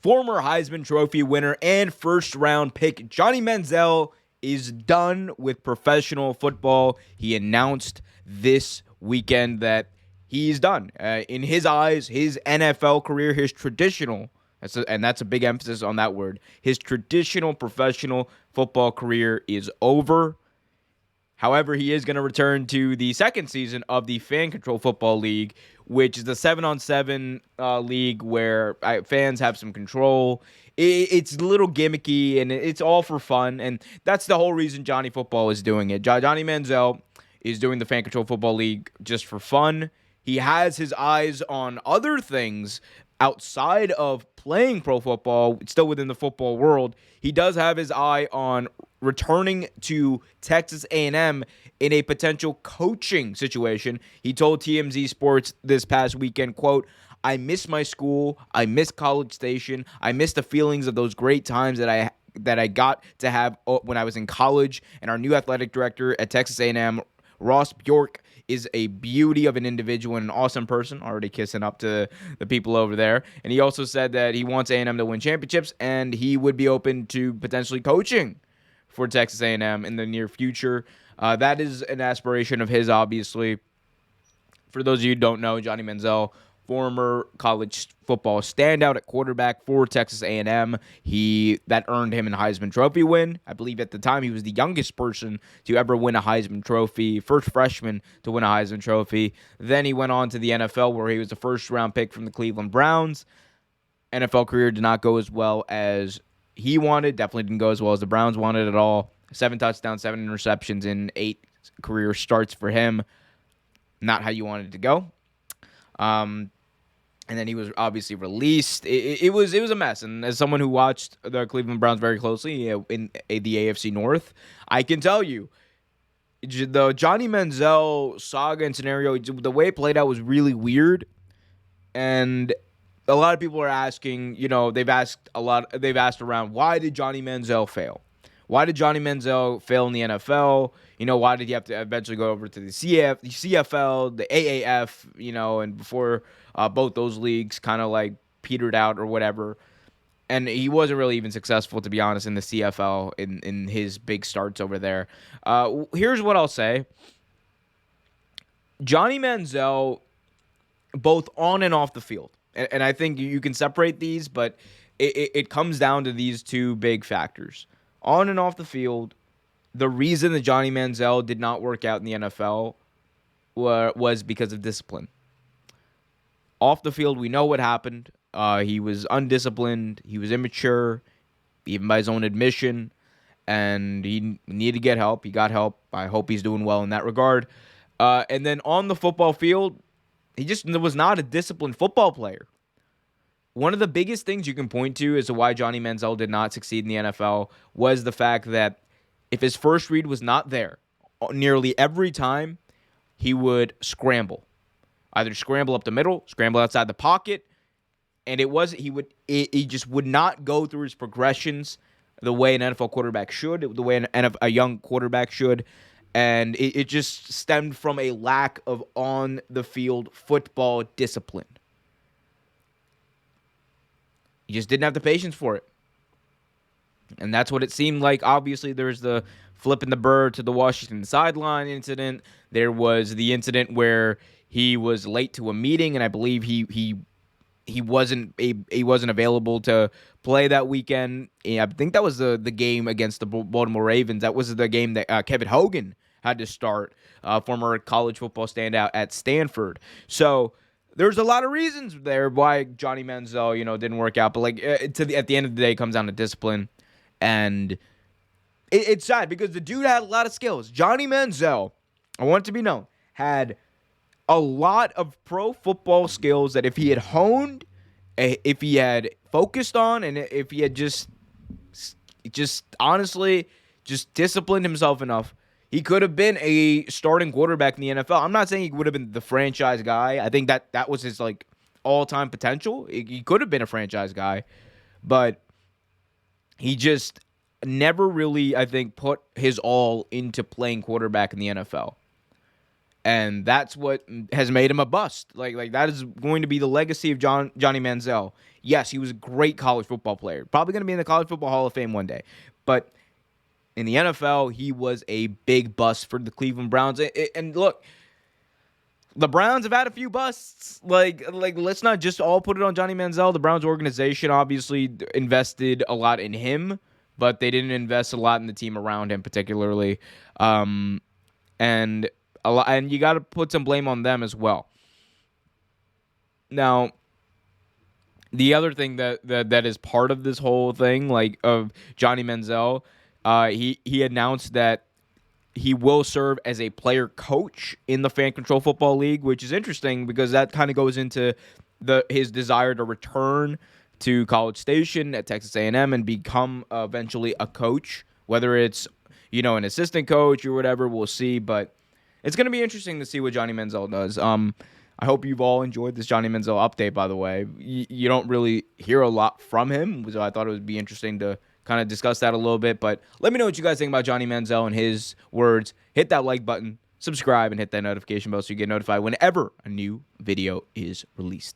Former Heisman Trophy winner and first-round pick Johnny Manziel is done with professional football. He announced this weekend that he's done. In his eyes, his NFL career, his traditional, and that's a big emphasis on that word, his traditional professional football career is over. However, he is going to return to the second season of the Fan Control Football League, which is the 7-on-7 league where fans have some control. It's a little gimmicky, and it's all for fun, and that's the whole reason Johnny Football is doing it. Johnny Manziel is doing the Fan Control Football League just for fun. He has his eyes on other things outside of playing pro football, still within the football world. He does have his eye on returning to Texas A&M in a potential coaching situation. He told TMZ Sports this past weekend, quote, "I miss my school. I miss College Station. I miss the feelings of those great times that I got to have when I was in college." And our new athletic director at Texas A&M, Ross Bjork, is a beauty of an individual and an awesome person, already kissing up to the people over there. And he also said that he wants A&M to win championships, and he would be open to potentially coaching for Texas A&M in the near future. That is an aspiration of his, obviously. For those of you who don't know, Johnny Manziel, former college football standout at quarterback for Texas A&M. That earned him a Heisman Trophy win. I believe at the time he was the youngest person to ever win a Heisman Trophy, first freshman to win a Heisman Trophy. Then he went on to the NFL, where he was a first-round pick from the Cleveland Browns. NFL career did not go as well as he wanted. Definitely didn't go as well as the Browns wanted at all. 7 touchdowns, 7 interceptions in 8 career starts for him. Not how you wanted it to go. And then he was obviously released. It was a mess. And as someone who watched the Cleveland Browns very closely in the AFC North, I can tell you, the Johnny Manziel saga and scenario, the way it played out was really weird. And a lot of people are asking, they've asked around, why did Johnny Manziel fail? Why did Johnny Manziel fail in the NFL? Why did he have to eventually go over to the CFL, the AAF, and before both those leagues kind of like petered out or whatever. And he wasn't really even successful, to be honest, in the CFL in his big starts over there. Here's what I'll say. Johnny Manziel, both on and off the field, and I think you can separate these, but it comes down to these two big factors. On and off the field, the reason that Johnny Manziel did not work out in the NFL was because of discipline. Off the field, we know what happened. He was undisciplined. He was immature, even by his own admission, and he needed to get help. He got help. I hope he's doing well in that regard. And then on the football field, he just was not a disciplined football player. One of the biggest things you can point to as to why Johnny Manziel did not succeed in the NFL was the fact that if his first read was not there, nearly every time he would scramble. Either scramble up the middle, scramble outside the pocket, and he just would not go through his progressions the way an NFL quarterback should, the way a young quarterback should, and it just stemmed from a lack of on-the-field football discipline. He just didn't have the patience for it. And that's what it seemed like. Obviously, there's the flipping the bird to the Washington sideline incident. There was the incident where he was late to a meeting, and I believe he wasn't available to play that weekend. I think that was the game against the Baltimore Ravens. That was the game that Kevin Hogan had to start, former college football standout at Stanford. So there's a lot of reasons there why Johnny Manziel, didn't work out. But at the end of the day, it comes down to discipline. And it's sad because the dude had a lot of skills. Johnny Manziel, I want it to be known, had a lot of pro football skills that if he had honed, if he had focused on, and if he had just honestly just disciplined himself enough, he could have been a starting quarterback in the NFL. I'm not saying he would have been the franchise guy. I think that was his all-time potential. He could have been a franchise guy, but he just never really, I think, put his all into playing quarterback in the NFL. And that's what has made him a bust. Like that is going to be the legacy of Johnny Manziel. Yes, he was a great college football player. Probably going to be in the College Football Hall of Fame one day. But in the NFL, he was a big bust for the Cleveland Browns. And look, the Browns have had a few busts. Like let's not just all put it on Johnny Manziel. The Browns organization obviously invested a lot in him, but they didn't invest a lot in the team around him, particularly. And you got to put some blame on them as well. Now, the other thing that is part of this whole thing, like of Johnny Manziel, he announced that he will serve as a player coach in the Fan Control Football League, which is interesting because that kind of goes into his desire to return to College Station at Texas A&M and become eventually a coach, whether it's an assistant coach or whatever. We'll see, but it's going to be interesting to see what Johnny Manziel does. I hope you've all enjoyed this Johnny Manziel update, by the way. You don't really hear a lot from him, so I thought it would be interesting to kind of discuss that a little bit. But let me know what you guys think about Johnny Manziel and his words. Hit that like button, subscribe, and hit that notification bell so you get notified whenever a new video is released.